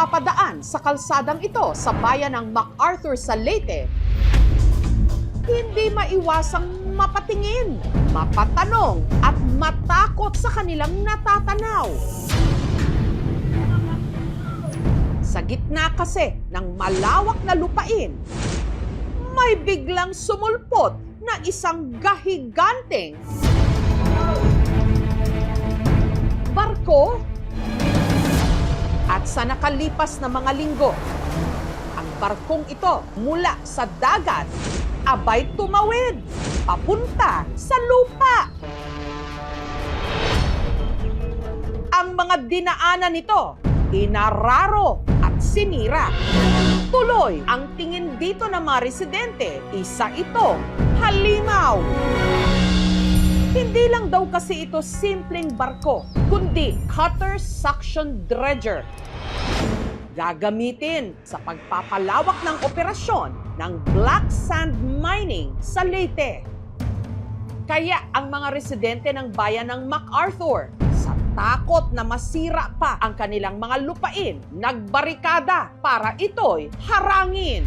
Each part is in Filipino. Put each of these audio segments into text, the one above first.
mapadaan sa kalsadang ito sa bayan ng MacArthur sa Leyte, hindi maiwasang mapatingin, mapatanong at matakot sa kanilang natatanaw. Sa gitna kasi ng malawak na lupain, may biglang sumulpot na isang gahiganteng barko. At sa nakalipas na mga linggo, ang barkong ito mula sa dagat abay tumawid papunta sa lupa. Ang mga dinaanan nito, inararo at sinira. Tuloy ang tingin dito ng mga residente, isa itong halimaw. Hindi lang daw kasi ito simpleng barko, kundi cutter suction dredger. Gagamitin sa pagpapalawak ng operasyon ng black sand mining sa Leyte. Kaya ang mga residente ng bayan ng MacArthur, sa takot na masira pa ang kanilang mga lupain, nagbarikada para ito'y harangin.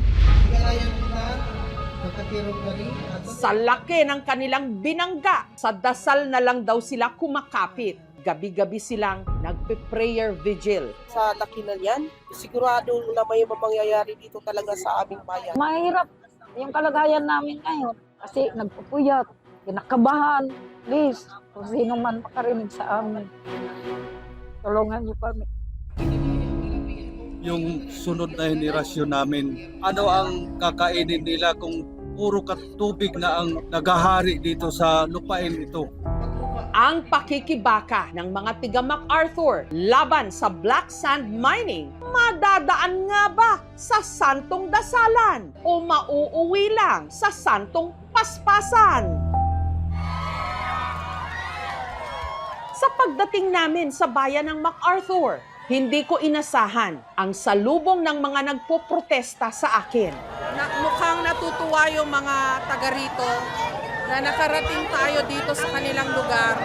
Sa laki ng kanilang binangga, sa dasal na lang daw sila kumakapit. Gabi-gabi silang nagpe-prayer vigil. Sa laki na yan, sigurado na may mangyayari dito talaga sa aming bayan. Mahirap yung kalagayan namin ngayon kasi nagpupuyat, kinakabahan. Please, kung sino man makarinig sa amin, tulungan niyo kami. Yung sunod na henerasyon namin, ano ang kakainin nila kung puro tubig na ang nagahari dito sa lupain ito? Ang pakikibaka ng mga tiga MacArthur laban sa black sand mining, madadaan nga ba sa santong dasalan o mauuwi lang sa santong paspasan? Sa pagdating namin sa bayan ng MacArthur, hindi ko inasahan ang salubong ng mga nagpoprotesta sa akin. Mukhang natutuwa yung mga taga rito na nakarating tayo dito sa kanilang lugar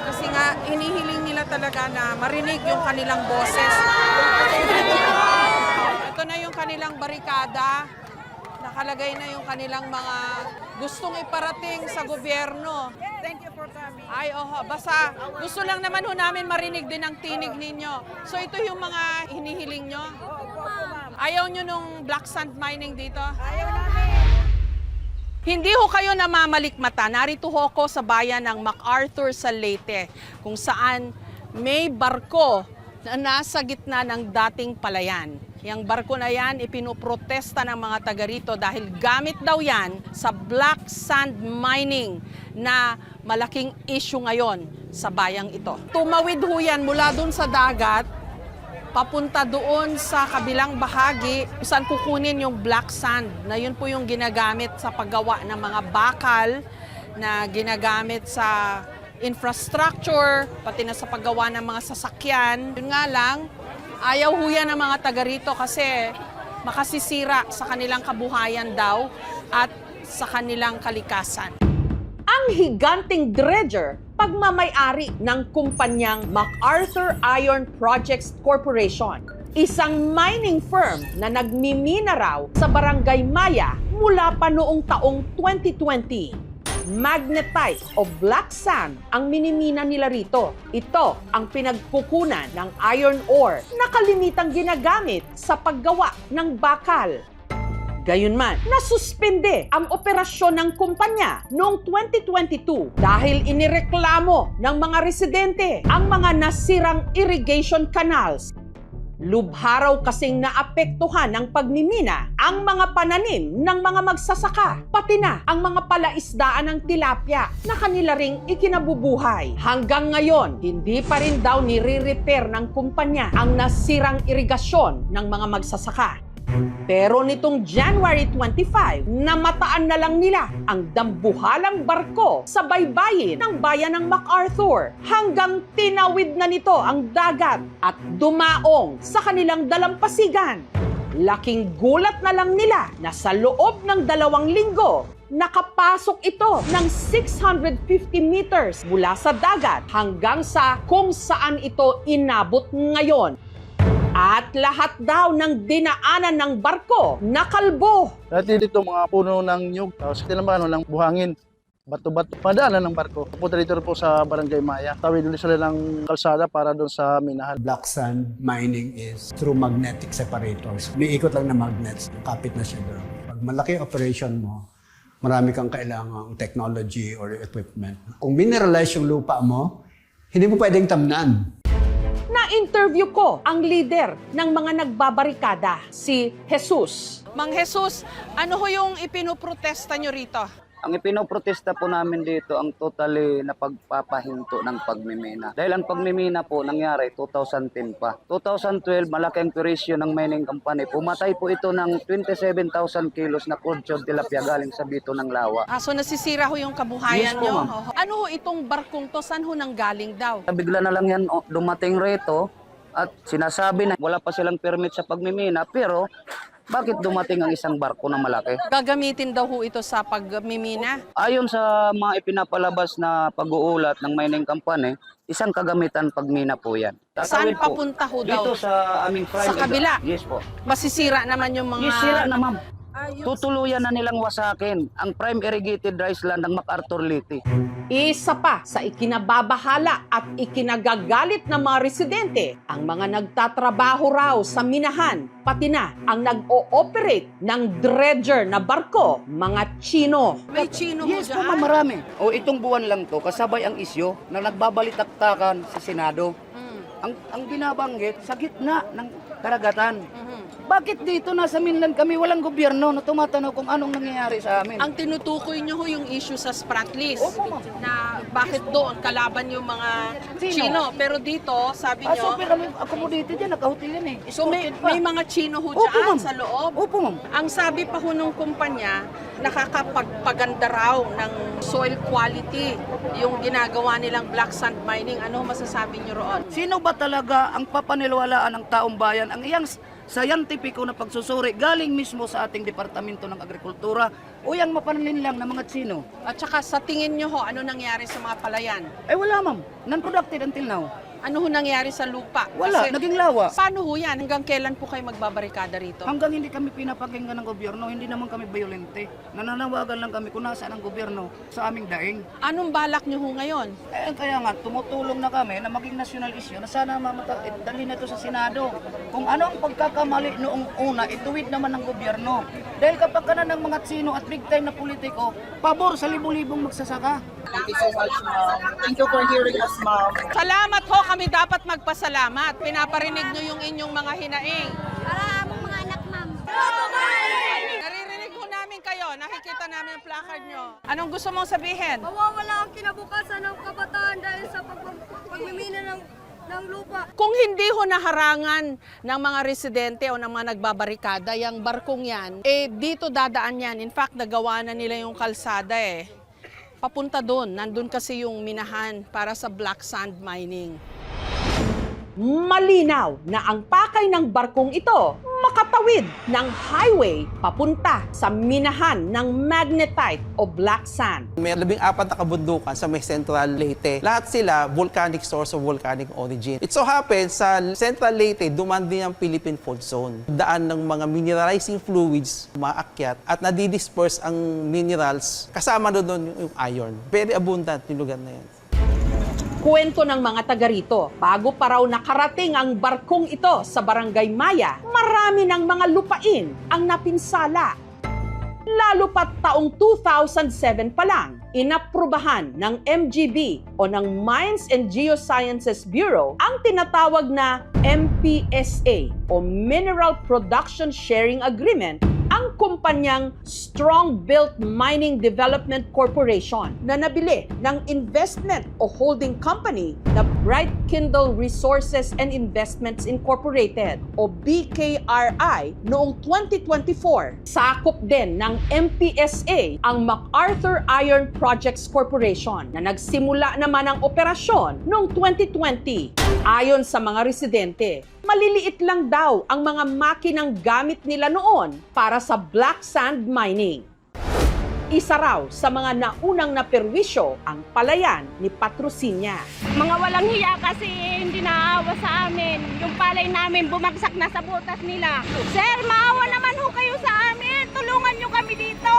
kasi nga hinihiling nila talaga na marinig yung kanilang boses. Ito na yung kanilang barikada, nakalagay na yung kanilang mga gustong iparating sa gobyerno. Thank you for coming. Ay, basta gusto lang naman ho namin marinig din ang tinig ninyo. So ito yung mga hinihiling nyo? Ayaw nyo nung black sand mining dito? Ayaw namin. Hindi ho kayo namamalikmata. Narito ho ako sa bayan ng MacArthur sa Leyte, kung saan may barko na nasa gitna ng dating palayan. Yang barko na yan, ipinoprotesta ng mga taga rito dahil gamit daw yan sa black sand mining na malaking issue ngayon sa bayang ito. Tumawid ho yan mula doon sa dagat, papunta doon sa kabilang bahagi saan kukunin yung black sand na yun po yung ginagamit sa paggawa ng mga bakal na ginagamit sa infrastructure, pati na sa paggawa ng mga sasakyan. Yun nga lang, ayaw ho yan ng mga taga rito kasi makasisira sa kanilang kabuhayan daw at sa kanilang kalikasan. Ang higanting dredger, pagmamay-ari ng kumpanyang MacArthur Iron Projects Corporation, isang mining firm na nagmimina raw sa Barangay Maya mula pa noong taong 2020. Magnetite o black sand ang minimina nila rito. Ito ang pinagkukunan ng iron ore na kalimitang ginagamit sa paggawa ng bakal. Gayunman, nasuspende ang operasyon ng kumpanya noong 2022 dahil inireklamo ng mga residente ang mga nasirang irrigation canals. Lubha raw kasing naapektuhan ng pagmimina ang mga pananim ng mga magsasaka, pati na ang mga palaisdaan ng tilapia na kanila ring ikinabubuhay. Hanggang ngayon, hindi pa rin daw nire-repair ng kumpanya ang nasirang irigasyon ng mga magsasaka. Pero nitong January 25, namataan na lang nila ang dambuhalang barko sa baybayin ng bayan ng MacArthur hanggang tinawid na nito ang dagat at dumaong sa kanilang dalampasigan. Laking gulat na lang nila na sa loob ng 2 linggo, nakapasok ito ng 650 meters mula sa dagat hanggang sa kung saan ito inabot ngayon. At lahat daw ng dinaanan ng barko nakalbo. Dati dito mga puno ng nyug, tapos tinamano ng buhangin, bato-bato, padaanan ng barko. Pupunta dito po sa Barangay Maya. Tawid ulit sila ng kalsada para doon sa minahan. Black sand mining is through magnetic separators. Umiikot lang na magnets, kapit na siya doon. Pag malaki operation mo, marami kang kailangang technology or equipment. Kung mineralize yung lupa mo, hindi mo pwedeng tamnan. Na-interview ko ang leader ng mga nagbabarikada, si Jesus. Mang Jesus, ano ho yung ipinoprotesta nyo rito? Ang ipinoprotesta po namin dito ang totally na pagpapahinto ng pagmimina. Dahil ang pagmimina po nangyari 2010 pa. 2012, malaki ang turisyo ng mining company. Pumatay po ito ng 27,000 kilos na crude tilapia galing sa Bito ng Lawa. So nasisira ho yung kabuhayan Yes po, nyo? ma'am. Ano ho itong barkong to? Saan ho nang galing daw? Bigla na lang yan dumating rito at sinasabi na wala pa silang permit sa pagmimina, pero bakit dumating ang isang barko na malaki? Gagamitin daw ho ito sa pagmimina? Ayon sa mga ipinapalabas na pag-uulat ng mining company, isang kagamitan pagmina po yan. Saan Tatawid po papunta ho daw? dito sa aming prime. Sa kabila? Yes po. Masisira naman yung mga... Yes, sila na ma'am. Tutuluyan na nilang wasakin ang prime irrigated rice land ng MacArthur Liti. Isa pa sa ikinababahala at ikinagagalit ng mga residente, ang mga nagtatrabaho raw sa minahan, pati na ang nag-o-operate ng dredger na barko, mga Chino. May Chino ho Yes po dyan? ma'am, marami. O itong buwan lang to, kasabay ang isyo na nagbabalitaktakan sa Senado. Ang binabanggit sa gitna ng karagatan. Bakit dito nasa mainland kami walang gobyerno na tumatanaw kung anong nangyayari sa amin? Ang tinutukoy nyo ho yung issue sa Spratlys. Opo, ma'am. Na bakit doon kalaban yung mga Sino? Chino. Pero dito, sabi So, nyo, pero may accommodated yan, nakahotel yan eh. so may Escorted pa. mga Chino ho Opo, dyan ma'am. sa loob. Opo ma'am. Ang sabi pa ho ng kumpanya, nakakapagpaganda raw ng soil quality yung ginagawa nilang black sand mining. Ano masasabi nyo roon? Sino ba talaga ang papanilwalaan ng taong bayan? Ang iyang scientifico na pagsusuri galing mismo sa ating Departamento ng Agrikultura o yung mapanlinlang ng mga Chino? At saka sa tingin nyo ho, ano nangyari sa mga palayan? Eh wala ma'am, non-productive until now. Ano ho nangyari sa lupa? Wala, Kasi, naging lawa. paano ho yan? Hanggang kailan po kayo magbabarikada rito? Hanggang hindi kami pinapakinggan ng gobyerno, hindi naman kami violente. Nananawagan lang kami kung nasaan ang gobyerno sa aming daing. Anong balak nyo ho ngayon? Eh, kaya nga, tumutulong na kami na maging national issue na sana dalhin na ito sa Senado. Kung ano ang pagkakamali noong una, ituwid naman ng gobyerno. Dahil kapag ka na ng mga Chino at big time na politiko, pabor sa libo-libong magsasaka. Thank you so much, ma'am. Thank you for hearing us, ma'am. Salamat ho, kami dapat magpasalamat. Pinaparinig nyo yung inyong mga hinaing. Para among mga anak, ma'am. Naririnig ho namin kayo, nakikita namin yung placard nyo. Anong gusto mong sabihin? Mawawala ang kinabukasan ng kabataan dahil sa pagmimina ng lupa. Kung hindi ho naharangan ng mga residente o ng mga nagbabarikada, yung barkong yan, eh dito dadaan yan. In fact, nagawa na nila yung kalsada eh. Papunta doon, nandun kasi yung minahan para sa black sand mining. Malinaw na ang pakay ng barkong ito makatawid ng highway papunta sa minahan ng magnetite o black sand. May 14 na kabundukan sa may Central Leyte. Lahat sila volcanic source of volcanic origin. It so happens sa Central Leyte, duman din ang Philippine Fault Zone. Daan ng mga mineralizing fluids, maakyat, at nadidisperse ang minerals. Kasama doon yung iron. Very abundant yung lugar na yan. Kwento ng mga taga rito, bago pa raw nakarating ang barkong ito sa Barangay Maya, marami ng mga lupain ang napinsala. Lalo pat taong 2007 pa lang, inaprubahan ng MGB o ng Mines and Geosciences Bureau ang tinatawag na MPSA o Mineral Production Sharing Agreement ang kumpanyang Strong Built Mining Development Corporation na nabili ng investment o holding company na Bright Kindle Resources and Investments Incorporated o BKRI noong 2024. Sakop din ng MPSA ang MacArthur Iron Projects Corporation na nagsimula naman ang operasyon noong 2020. Ayon sa mga residente, maliliit lang daw ang mga makinang gamit nila noon para sa black sand mining. Isa raw sa mga naunang naperwisyo ang palayan ni Patrocinia. Mga walang hiya kasi hindi naawa sa amin. Yung palay namin bumagsak na sa butas nila. Sir, maawa naman ho kayo sa amin. Tulungan nyo kami dito.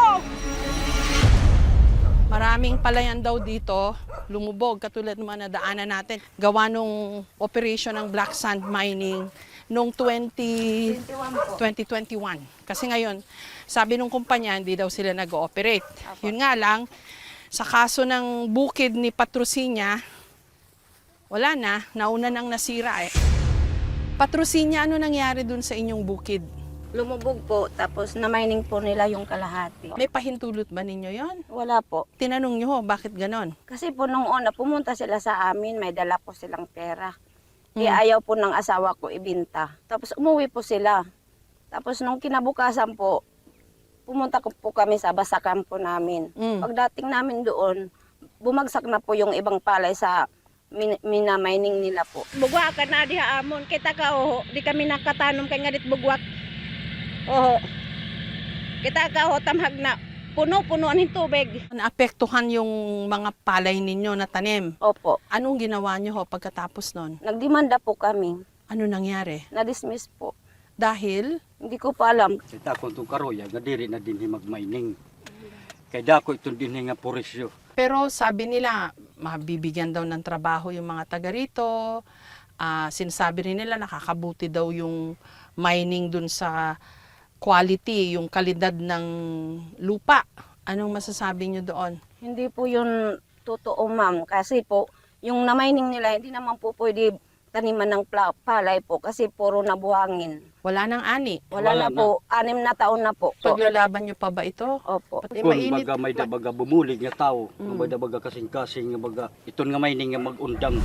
Maraming palayan daw dito, lumubog katulad ng mga nadaanan natin. Gawa nung operation ng black sand mining noong 2021. Kasi ngayon, sabi nung kumpanya, hindi daw sila nag-ooperate. Yun nga lang, sa kaso ng bukid ni Patrocinia, wala na, nauna nang nasira eh. Patrocinia, ano nangyari dun sa inyong bukid? Lumubog po, tapos na-mining po nila yung kalahati. May pahintulot ba ninyo yon? Wala po. Tinanong nyo ho, bakit ganon? Kasi po nung una, pumunta sila sa amin, may dala po silang pera. Kaya ayaw po ng asawa ko ibinta. Tapos umuwi po sila. Tapos nung kinabukasan po, pumunta po kami sa basakan po namin. Pagdating namin doon, bumagsak na po yung ibang palay sa mina-mining nila po. Bugwa ka na diha amon, kita ka oh, di kami nakatanom kay ngadit bugwak. Oh, kita ka oh, tamhag na puno-puno ang tubig. Naapektuhan yung mga palay ninyo na tanim. Opo. Anong ginawa nyo ho pagkatapos nun? Nagdemanda po kami. Ano nangyari? Na-dismiss po. Dahil Hindi ko pa alam. Kita ko itong karoya, nga diri na din mag-mining. Kaya dako itong din nga porisyo. pero sabi nila mabibigyan daw ng trabaho yung mga taga rito. Sinasabi rin nila nakakabuti daw yung mining dun sa quality, yung kalidad ng lupa. Anong masasabi nyo doon? Hindi po yun totoo, ma'am. Kasi po, yung na-mining nila, hindi naman po pwede taniman ng palay po kasi puro nabuhangin. Wala nang ani. Wala na po. 6 na taon na po. Paglalaban nyo pa ba ito? Opo. Pati Kung mainit. baga may dabaga bumulig nga tao, may dabaga kasing-kasing nga baga, iton nga mining nga mag-undang.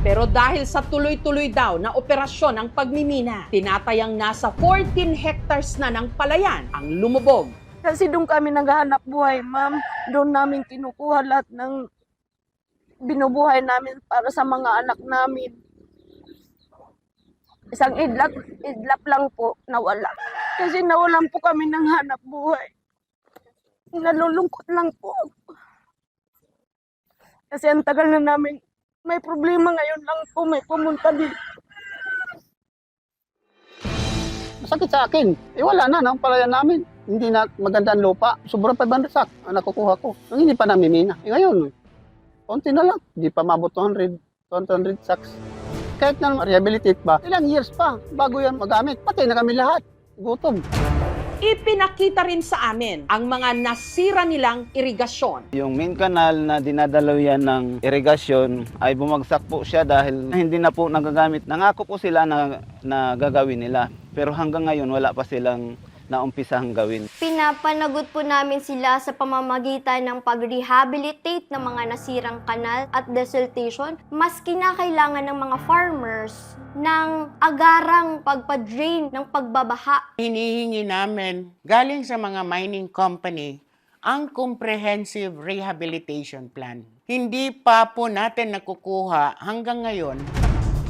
Pero dahil sa tuloy-tuloy daw na operasyon ng pagmimina, tinatayang nasa 14 hectares na ng palayan ang lumubog. Kasi doon kami naghahanap buhay, ma'am. Doon namin kinukuha lahat ng binubuhay namin para sa mga anak namin. Isang idlap lang po nawala. Kasi nawalan po kami ng hanap buhay. Nalulungkot lang po. Kasi ang tagal na namin may problema, ngayon lang po may pumunta dito. Masakit sa akin. Wala na, ang palayan namin. Hindi na maganda ang lupa. Sobrang 500 sak ang nakukuha ko. Ang hindi pa namimina. Ngayon, konti na lang. Hindi pa mabot 200 sacks. Kahit na rehabilitate ba, ilang years pa bago yan magamit. Patay na kami lahat. Gutom. Ipinakita rin sa amin ang mga nasira nilang irigasyon. Yung main canal na dinadalaw yan ng irigasyon ay bumagsak po siya dahil hindi na po nagagamit. Nangako po sila na gagawin nila. Pero hanggang ngayon wala pa silang naumpisahang gawin. Pinapanagot po namin sila sa pamamagitan ng pag-rehabilitate ng mga nasirang kanal at desiltation. Mas kinakailangan ng mga farmers ng agarang pagpa-drain ng pagbabaha. Hinihingi namin galing sa mga mining company ang comprehensive rehabilitation plan. Hindi pa po natin nakukuha hanggang ngayon.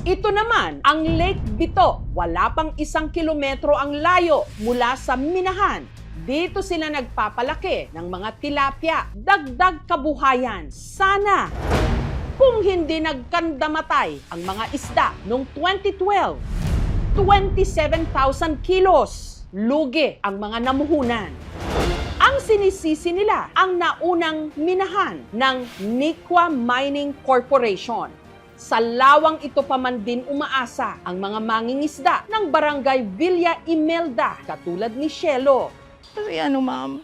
Ito naman ang Lake Bito. Wala pang 1 kilometro ang layo mula sa minahan. Dito sila nagpapalaki ng mga tilapia. Dagdag kabuhayan. Sana kung hindi nagkandamatay ang mga isda noong 2012. 27,000 kilos. Lugi ang mga namuhunan. Ang sinisisi nila ang naunang minahan ng Nikwa Mining Corporation. Sa lawang ito pa man din umaasa ang mga mangingisda ng barangay Villa Imelda, katulad ni Shelo. Kasi ma'am,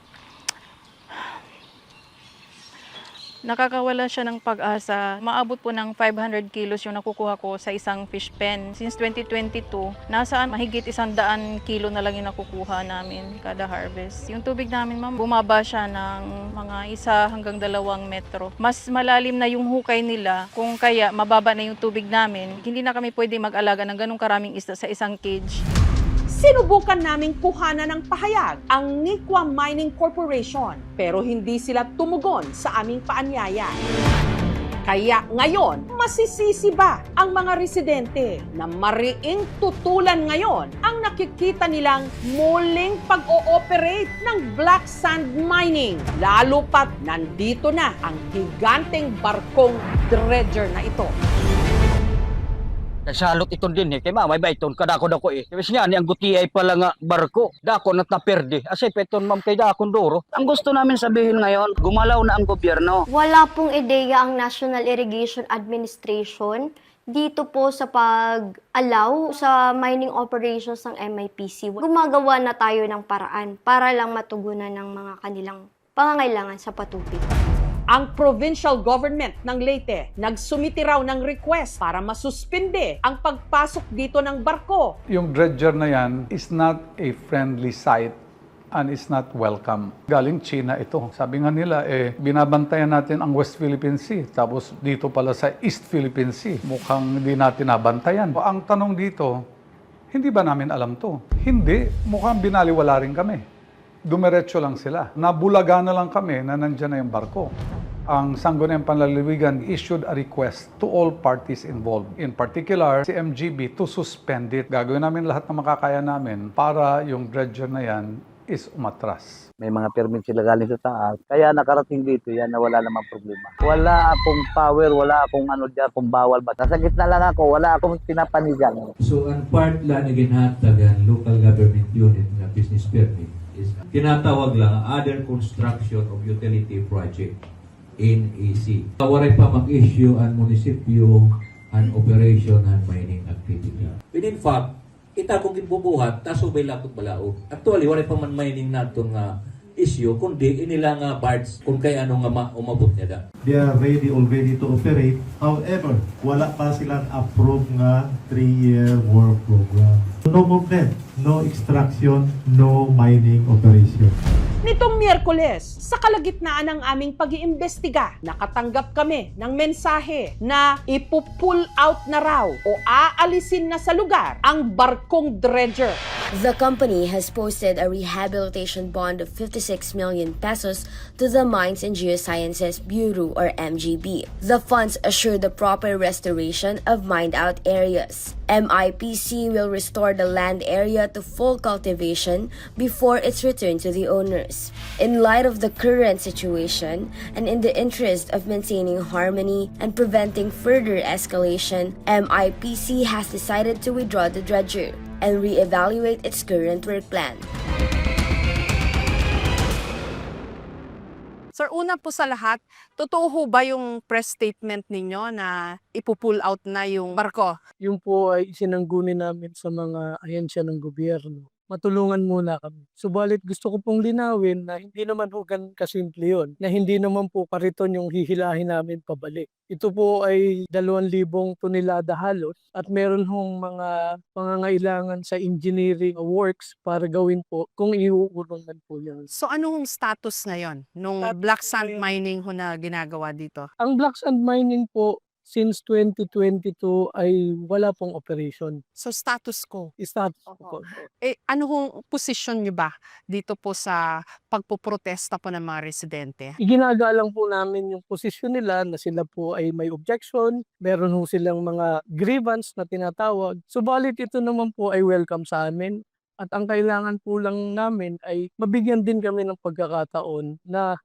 nakakawala siya ng pag-asa. Maabot po ng 500 kilos yung nakukuha ko sa isang fish pen. Since 2022, nasaan mahigit 100 kilo na lang yung nakukuha namin kada harvest. Yung tubig namin, ma'am, bumaba siya ng mga 1 hanggang 2 metro. Mas malalim na yung hukay nila, kung kaya mababa na yung tubig namin. Hindi na kami pwede mag-alaga ng ganong karaming isda sa isang cage. Sinubukan naming kuhanan ng pahayag ang Nikwa Mining Corporation pero hindi sila tumugon sa aming paanyaya. Kaya ngayon, masisisi ba ang mga residente na mariing tutulan ngayon ang nakikita nilang muling pag-ooperate ng black sand mining? Lalo pat nandito na ang higanteng barkong dredger na ito. Kasalot iton din kay mamay ba iton kadako-dako Kasi nga ni ang gutiyay pala nga barko. Dako na taperde. Asay peton ma'am kay dakon doro. Ang gusto namin sabihin ngayon, gumalaw na ang gobyerno. Wala pong ideya ang National Irrigation Administration dito po sa pag-allow sa mining operations ng MIPC. Gumagawa na tayo ng paraan para lang matugunan ng mga kanilang pangangailangan sa patubig. Ang provincial government ng Leyte nagsumiti raw ng request para masuspinde ang pagpasok dito ng barko. Yung dredger na yan is not a friendly sight and is not welcome. Galing China ito. Sabi nga nila, binabantayan natin ang West Philippine Sea. Tapos dito pala sa East Philippine Sea. Mukhang hindi natin nabantayan. Ang tanong dito, hindi ba namin alam to? Hindi. Mukhang binaliwala rin kami. Dumiretso lang sila. Nabulaga na lang kami na nandyan na yung barko. Ang Sangguniang Panlalawigan issued a request to all parties involved. In particular, si MGB to suspend it. Gagawin namin lahat ng makakaya namin para yung dredger na yan is umatras. May mga permit sila galing sa taas. Kaya nakarating dito yan na wala namang problema. Wala akong power, wala akong ano dyan, kung bawal ba. Nasa gitna lang ako, wala akong pinapanigan. So ang part lang na ginhatagan local government unit na business permit is tinatawag lang other construction of utility project in AC. Waray pa mag-issue ang munisipyo an operation and mining activity. But in fact, kita kung gibubuhat, tasubay lang itong balaog. Actually, waray pa man mining na itong issue, kundi inila nga bards kung kay ano nga umabot niya da. They are ready already to operate. However, wala pa silang approved nga 3-year work program. No movement, no extraction, no mining operation. Nitong Miyerkules, sa kalagitnaan ng aming pag-iimbestiga, nakatanggap kami ng mensahe na ipupull out na raw o aalisin na sa lugar ang barkong dredger. The company has posted a rehabilitation bond of 56 million pesos to the Mines and Geosciences Bureau or MGB. The funds assure the proper restoration of mined-out areas. MIPC will restore the land area to full cultivation before its return to the owners. In light of the current situation and in the interest of maintaining harmony and preventing further escalation, MIPC has decided to withdraw the dredger and reevaluate its current work plan. Sir, una po sa lahat, totoo ho ba yung press statement ninyo na ipupull out na yung barko? Yung po ay isinanggunin namin sa mga ahensya ng gobyerno. Matulungan muna kami. Subalit gusto ko pong linawin na hindi naman ho ganun kasimple yun. Na hindi naman po kariton yung hihilahin namin pabalik. Ito po ay 2,000 tonelada halos at meron hong mga pangangailangan sa engineering works para gawin po kung iuurungan po yan. So anong status ngayon nung black sand mining ho na ginagawa dito? Ang black sand mining po since 2022 ay wala pong operation. So status quo? Status quo. Ano hong posisyon nyo ba dito po sa pagpoprotesta po ng mga residente? Iginagalang po namin yung posisyon nila na sila po ay may objection, meron ho silang mga grievance na tinatawag. Subalit ito naman po ay welcome sa amin. At ang kailangan po lang namin ay mabigyan din kami ng pagkakataon na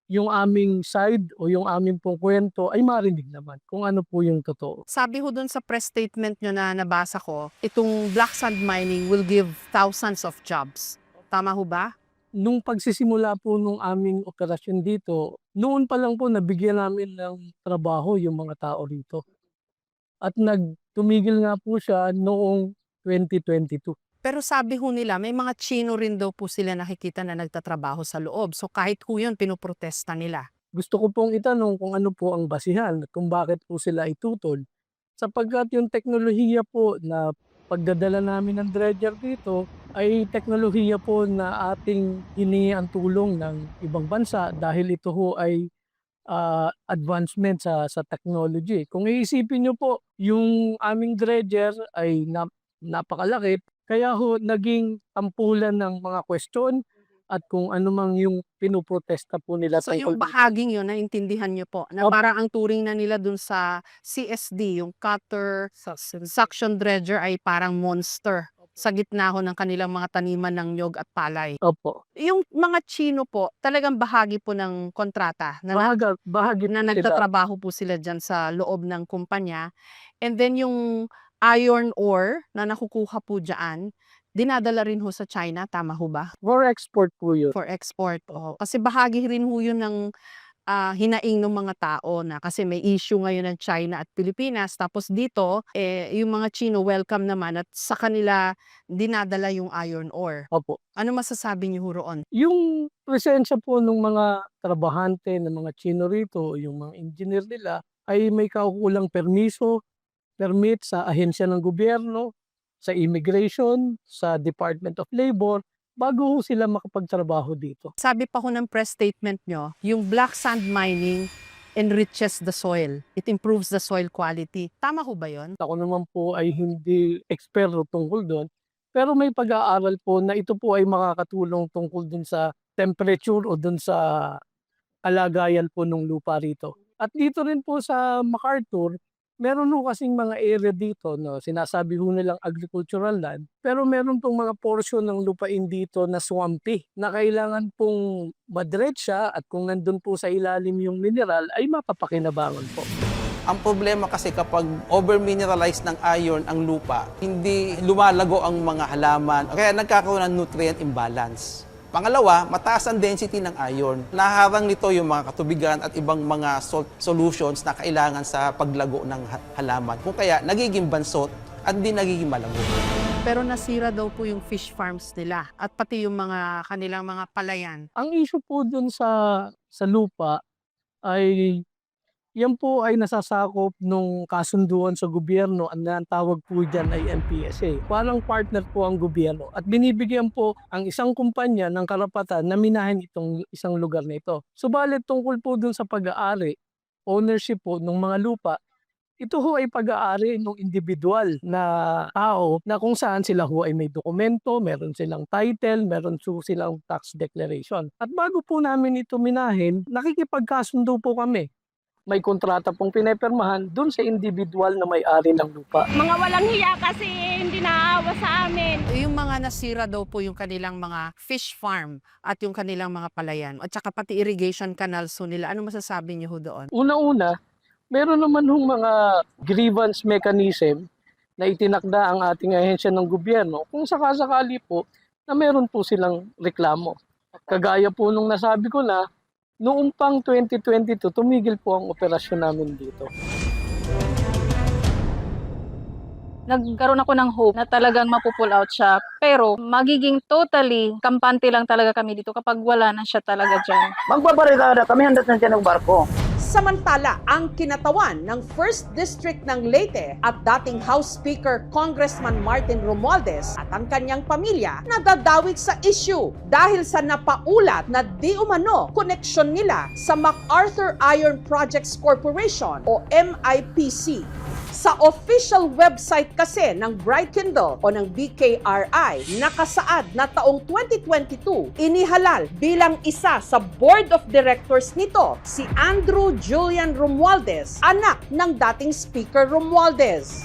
yung aming side o yung aming pong kwento ay marinig naman kung ano po yung totoo. Sabi ho dun sa press statement nyo na nabasa ko, itong black sand mining will give thousands of jobs. Tama ho ba? Nung pagsisimula po nung aming operasyon dito, noon pa lang po nabigyan namin ng trabaho yung mga tao rito. At nagtumigil nga po siya noong 2022. Pero sabi ho nila, may mga Chino rin daw po sila nakikita na nagtatrabaho sa loob. So kahit ho yun, pinoprotesta nila. Gusto ko pong itanong kung ano po ang basihan at kung bakit po sila itutol. Sapagkat yung teknolohiya po na pagdadala namin ng dredger dito ay teknolohiya po na ating hiningi ang tulong ng ibang bansa dahil ito ho ay advancement sa technology. Kung iisipin nyo po, yung aming dredger ay napakalaki. Kaya ho, naging tampulan ng mga question at kung ano mang yung pinoprotesta po nila So tungkol yung bahaging yun, naintindihan nyo po, na parang ang turing na nila dun sa CSD, yung cutter, suction dredger ay parang monster sa gitna ho ng kanilang mga taniman ng nyog at palay. Opo. Yung mga Chino po, talagang bahagi po ng kontrata na, Bahagi na sila. nagtatrabaho po sila dyan sa loob ng kumpanya. And then yung iron ore na nakukuha po dyan, dinadala rin ho sa China, tama ho ba? For export po yun. For export, oo. Kasi bahagi rin ho yun ng hinaing ng mga tao na kasi may issue ngayon ng China at Pilipinas. Tapos dito, yung mga Chino welcome naman at sa kanila dinadala yung iron ore. Opo. Ano masasabi niyo ho roon? Yung presensya po ng mga trabahante, ng mga Chino rito, yung mga engineer nila, ay may kaukulang permit sa ahensya ng gobyerno, sa immigration, sa Department of Labor, bago ho sila makapagtrabaho dito. Sabi pa ho ng press statement nyo, yung black sand mining enriches the soil. It improves the soil quality. Tama ho ba yun? Ako naman po ay hindi eksperto tungkol doon, pero may pag-aaral po na ito po ay makakatulong tungkol dun sa temperature o dun sa kalagayan po ng lupa rito. At dito rin po sa MacArthur, meron ho kasing mga area dito, no, sinasabi ho nilang agricultural land, pero meron pong mga portion ng lupain dito na swampy, na kailangan pong madretsa at kung nandun po sa ilalim yung mineral ay mapapakinabangan po. Ang problema kasi kapag over-mineralized ng iron ang lupa, hindi lumalago ang mga halaman, kaya nagkakaroon ng nutrient imbalance. Pangalawa, mataas ang density ng iron. Naharang nito yung mga katubigan at ibang mga solutions na kailangan sa paglago ng halaman. Kung kaya, nagiging bansot at hindi nagiging malago. Pero nasira daw po yung fish farms nila at pati yung mga kanilang mga palayan. Ang issue po dun sa lupa ay yan po ay nasasakop nung kasunduan sa gobyerno. Ang tawag po dyan ay MPSA. Parang partner po ang gobyerno at binibigyan po ang isang kumpanya ng karapatan na minahin itong isang lugar na ito. Subalit tungkol po dun sa pag-aari, ownership po ng mga lupa, ito ho ay pag-aari ng individual na tao na kung saan sila ho ay may dokumento, meron silang title, meron silang tax declaration. At bago po namin ito minahin, nakikipagkasundo po kami. May kontrata pong pinipirmahan dun sa individual na may-ari ng lupa. Mga walang hiya kasi hindi naawa sa amin. Yung mga nasira daw po yung kanilang mga fish farm at yung kanilang mga palayan at saka pati irrigation canals ho nila. Ano masasabi niyo ho doon? Una-una, meron naman hong mga grievance mechanism na itinakda ang ating ahensya ng gobyerno kung sakasakali po na meron po silang reklamo. Kagaya po nung nasabi ko na, noong pang 2022, tumigil po ang operasyon namin dito. Nagkaroon ako ng hope na talagang mapupull out siya. Pero magiging totally kampante lang talaga kami dito kapag wala na siya talaga dyan. Magbabarikada kami, handat na dyan ng barko. Samantala, ang kinatawan ng 1st District ng Leyte at dating House Speaker Congressman Martin Romualdez at ang kanyang pamilya nadadawit sa issue dahil sa napaulat na di umano koneksyon nila sa MacArthur Iron Projects Corporation o MIPC. Sa official website kasi ng Bright Kindle o ng BKRI, nakasaad na taong 2022, inihalal bilang isa sa board of directors nito si Andrew Julian Romualdez, anak ng dating Speaker Romualdez.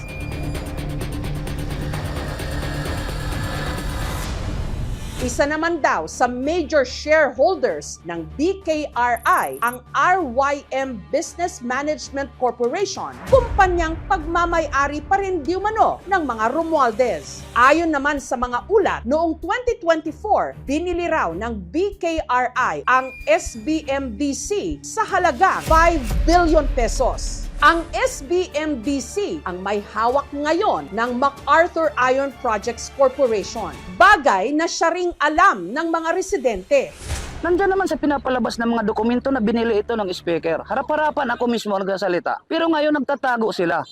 Isa naman daw sa major shareholders ng BKRI ang RYM Business Management Corporation, kumpanyang pagmamay-ari pa rin di umano ng mga Romualdez. Ayon naman sa mga ulat, noong 2024, binili raw ng BKRI ang SBMDC sa halagang 5 billion pesos. Ang SBMDC ang may hawak ngayon ng MacArthur Iron Projects Corporation. Bagay na siya ring alam ng mga residente. Nandiyan naman sa pinapalabas ng mga dokumento na binili ito ng speaker. Harap-harapan ako mismo nagsasalita. Pero ngayon nagtatago sila.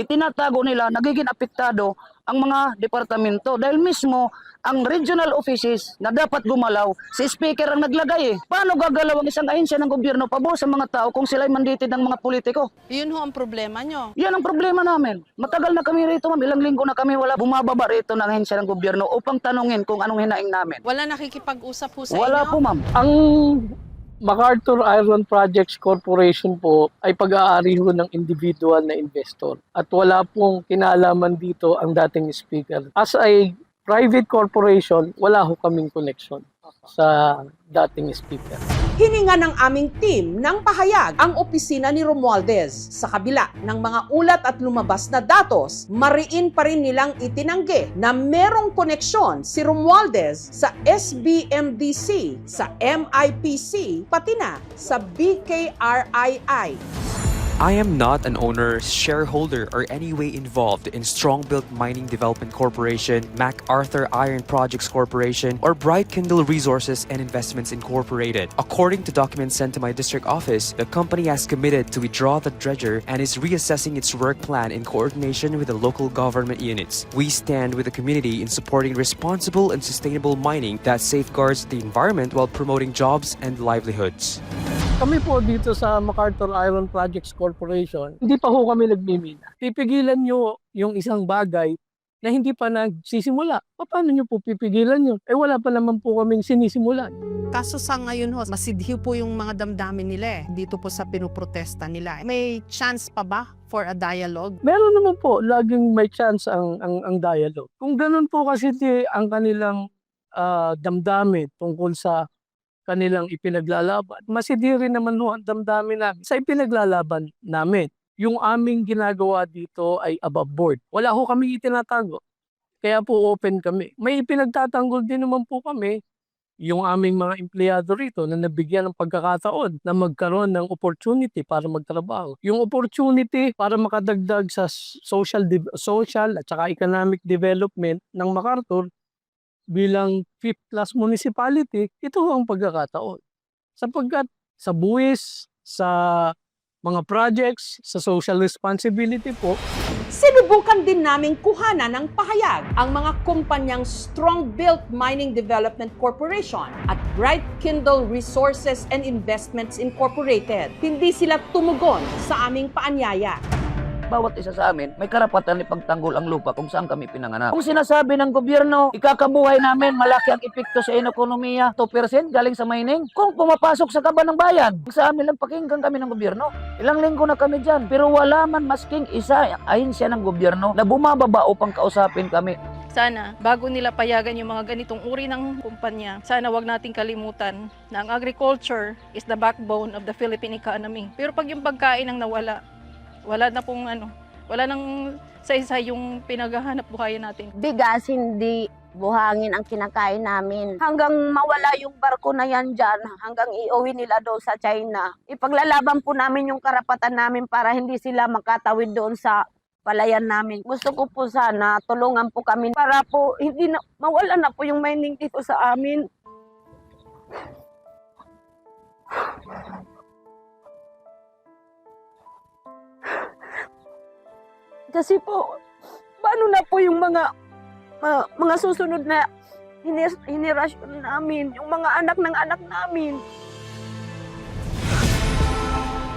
Itinatago nila, nagiging apektado ang mga departamento dahil mismo ang regional offices na dapat gumalaw, si speaker ang naglagay eh. Paano gagalaw ang isang ahensya ng gobyerno pabor sa mga tao kung sila'y mandated ng mga politiko? Yun ho ang problema nyo. Yan ang problema namin. Matagal na kami rito, ma'am. Ilang linggo na kami wala bumababa rito ng ahensya ng gobyerno upang tanungin kung anong hinaing namin. Wala nakikipag-usap ho sa Wala inyo? po, ma'am. Ang MacArthur Iron Projects Corporation po ay pag-aari ho ng individual na investor at wala pong kinalaman dito ang dating speaker. As a private corporation, wala ho kaming connection sa dating speaker. Hininga ng aming team ng pahayag ang opisina ni Romualdez. Sa kabila ng mga ulat at lumabas na datos, mariin pa rin nilang itinanggi na merong koneksyon si Romualdez sa SBMDC, sa MIPC, pati na sa BKRII. I am not an owner, shareholder, or any way involved in Strongbuilt Mining Development Corporation, MacArthur Iron Projects Corporation, or Bright Kindle Resources and Investments Incorporated. According to documents sent to my district office, the company has committed to withdraw the dredger and is reassessing its work plan in coordination with the local government units. We stand with the community in supporting responsible and sustainable mining that safeguards the environment while promoting jobs and livelihoods. Kami po dito sa MacArthur Iron Projects Corporation, hindi pa ho kami nagmimina. Pipigilan nyo yung isang bagay na hindi pa nagsisimula. Paano nyo po pipigilan yun? Eh wala pa naman po kaming sinisimulan. Kaso sa ngayon ho, masidhiw po yung mga damdamin nila dito po sa pinuprotesta nila. May chance pa ba for a dialogue? Meron naman po, laging may chance ang dialogue. Kung ganun po kasi ang kanilang damdamin tungkol sa kanilang ipinaglalaban, masidiri naman ho ang damdamin namin sa ipinaglalaban namin. Yung aming ginagawa dito ay above board. Wala ho kami itinatago. Kaya po open kami. May ipinagtatanggol din naman po kami yung aming mga empleyado rito na nabigyan ng pagkakataon na magkaroon ng opportunity para magtrabaho. Yung opportunity para makadagdag sa social at saka economic development ng MacArthur bilang 5th class municipality, ito ang pagkakataon. Sapagkat sa buwis, sa mga projects, sa social responsibility po, Sinubukan din naming kuhanan ng pahayag ang mga kumpanyang Strongbuilt Mining Development Corporation at Bright Kindle Resources and Investments Incorporated. Hindi sila tumugon sa aming paanyaya. Bawat isa sa amin, may karapatan ipagtanggol ang lupa kung saan kami pinanganak. Kung sinasabi ng gobyerno, ikakabuhay namin, malaki ang epekto sa ekonomiya, 2% galing sa mining. Kung pumapasok sa kaban ng bayan, sa amin lang pakinggan kami ng gobyerno. Ilang linggo na kami dyan, pero wala man masking isa ahensya ng gobyerno na bumababa upang kausapin kami. Sana, bago nila payagan yung mga ganitong uri ng kumpanya, sana wag nating kalimutan na ang agriculture is the backbone of the Philippine economy. Pero pag yung pagkain ang nawala, wala na pong wala nang sa yung pinaghahanap buhayan natin. Bigas, hindi buhangin ang kinakain namin. Hanggang mawala yung barko na yan dyan, hanggang iuwi nila doon sa China. Ipaglalaban po namin yung karapatan namin para hindi sila makatawid doon sa palayan namin. Gusto ko po sana tulungan po kami para po hindi na, mawala na po yung mining dito sa amin. Kasi po, paano na po yung mga susunod na henerasyon namin, yung mga anak ng anak namin.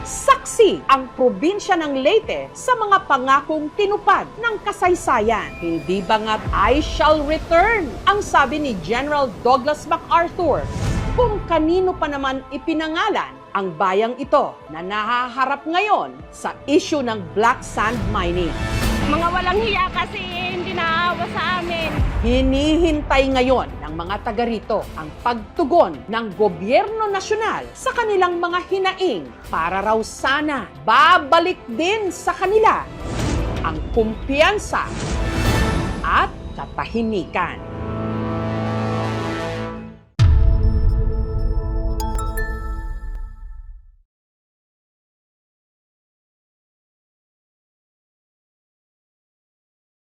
Saksi ang probinsya ng Leyte sa mga pangakong tinupad ng kasaysayan. Hindi bangat I shall return, ang sabi ni General Douglas MacArthur. Kung kanino pa naman ipinangalan ang bayang ito na nahaharap ngayon sa issue ng black sand mining. Mga walang hiya kasi hindi naawa sa amin. Hinihintay ngayon ng mga taga rito ang pagtugon ng gobyerno nasyonal sa kanilang mga hinaing para raw sana babalik din sa kanila ang kumpiyansa at katahimikan.